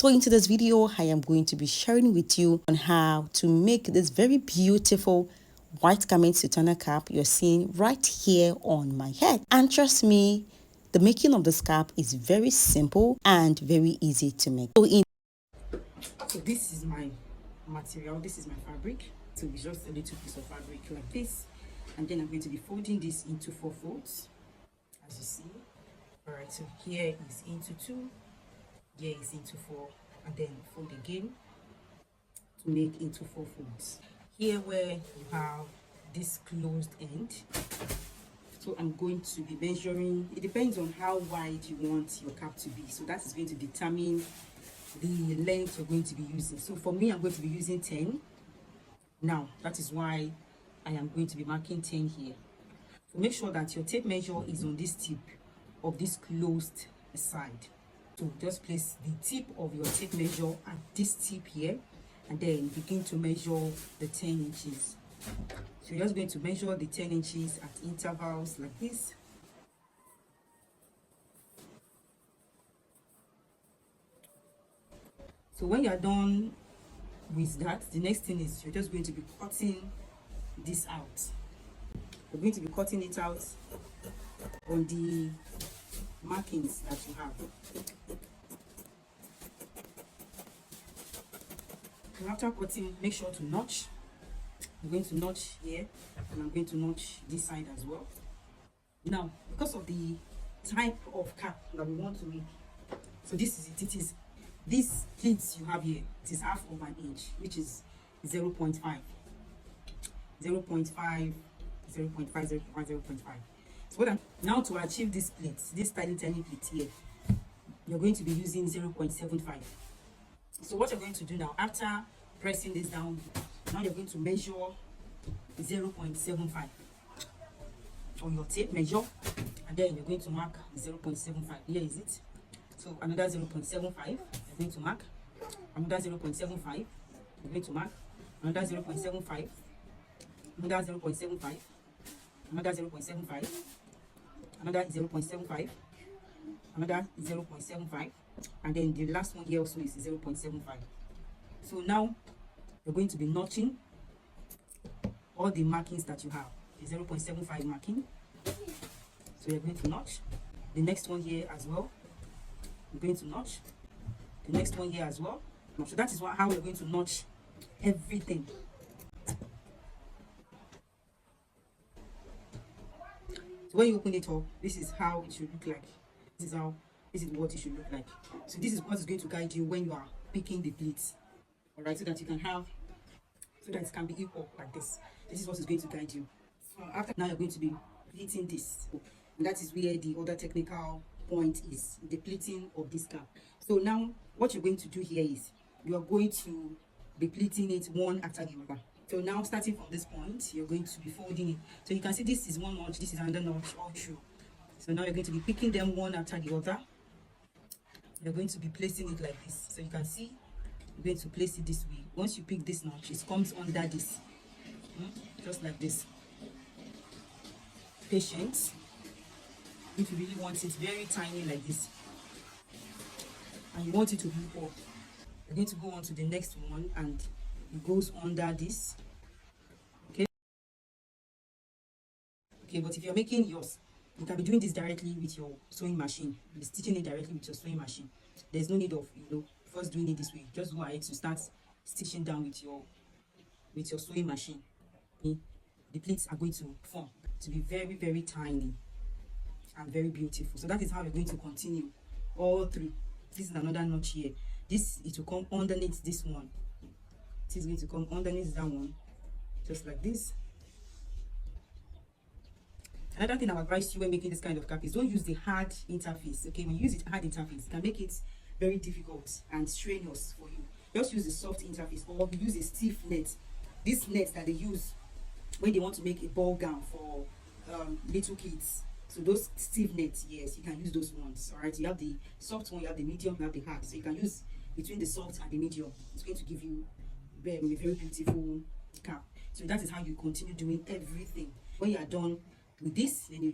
So into this video, I am going to be sharing with you on how to make this very beautiful white garment sultana cap you're seeing right here on my head. And trust me, the making of this cap is very simple and very easy to make. So this is my material, this is my fabric. So it's just a little piece of fabric like this, and then I'm going to be folding this into 4 folds, as you see. All right, so here is into 2, here is into 4, and then fold again to make into 4 folds. Here where you have this closed end, so I'm going to be measuring. It depends on how wide you want your cap to be, so that is going to determine the length you're going to be using. So for me, I'm going to be using 10. Now that is why I am going to be marking 10 here. So make sure that your tape measure is on this tip of this closed side. So just place the tip of your tape measure at this tip here, and then begin to measure the 10 inches. So you're just going to measure the 10 inches at intervals like this. So when you are done with that, the next thing is you're just going to be cutting this out. You're going to be cutting it out on the markings that you have. And after cutting, make sure to notch. I'm going to notch here, and I'm going to notch this side as well. Now, because of the type of cap that we want to make, so this is it. It is these pleats you have here. It is half of an inch, which is 0.5, 0.5, 0.5, 0.5, 0.5. So now to achieve this plate, this tiny plate here, you're going to be using 0.75. So what you're going to do now, after pressing this down, now you're going to measure 0.75 on your tape measure, and then you're going to mark 0.75. Here is it. So another 0.75, you're going to mark. Another 0.75, you're going to mark. Another 0.75, another 0.75, another 0.75, another 0.75, another 0.75, and then the last one here also is 0.75. So now you're going to be notching all the markings that you have. The 0.75 marking. So you're going to notch the next one here as well. You're going to notch the next one here as well. So that is how we're going to notch everything. So when you open it up, this is how it should look like. This is what it should look like. So this is what is going to guide you when you are picking the pleats. All right, so that you can have, so that it can be equal like this. This is what is going to guide you. So after now, you're going to be pleating this, and that is where the other technical point is, the pleating of this cap. So now what you're going to do here is you are going to be pleating it one after the other. So now starting from this point, you're going to be folding it. So you can see this is one notch, this is another notch, all through. So now you're going to be picking them one after the other. You're going to be placing it like this. So you can see you're going to place it this way. Once you pick this notch, it comes under this, just like this. Patient. If you really want it very tiny like this, and you want it to hook up, you're going to go on to the next one, and it goes under this. Okay, but if you're making yours, you can be doing this directly with your sewing machine. You'll be stitching it directly with your sewing machine. There's no need of first doing it this way. Just go ahead to start stitching down with your sewing machine. Okay? The pleats are going to form to be very, very tiny and very beautiful. So that is how you're going to continue all through. This is another notch here. It will come underneath this one. It is going to come underneath that one, just like this. Another thing I advise you when making this kind of cap is don't use the hard interface. Okay, when you use the hard interface, it can make it very difficult and strenuous for you. Just use the soft interface, or use a stiff net. This net that they use when they want to make a ball gown for little kids. So those stiff nets, yes, you can use those ones. All right, you have the soft one, you have the medium, you have the hard. So you can use between the soft and the medium. It's going to give you a very beautiful cap. So that is how you continue doing everything. When you are done with this, then you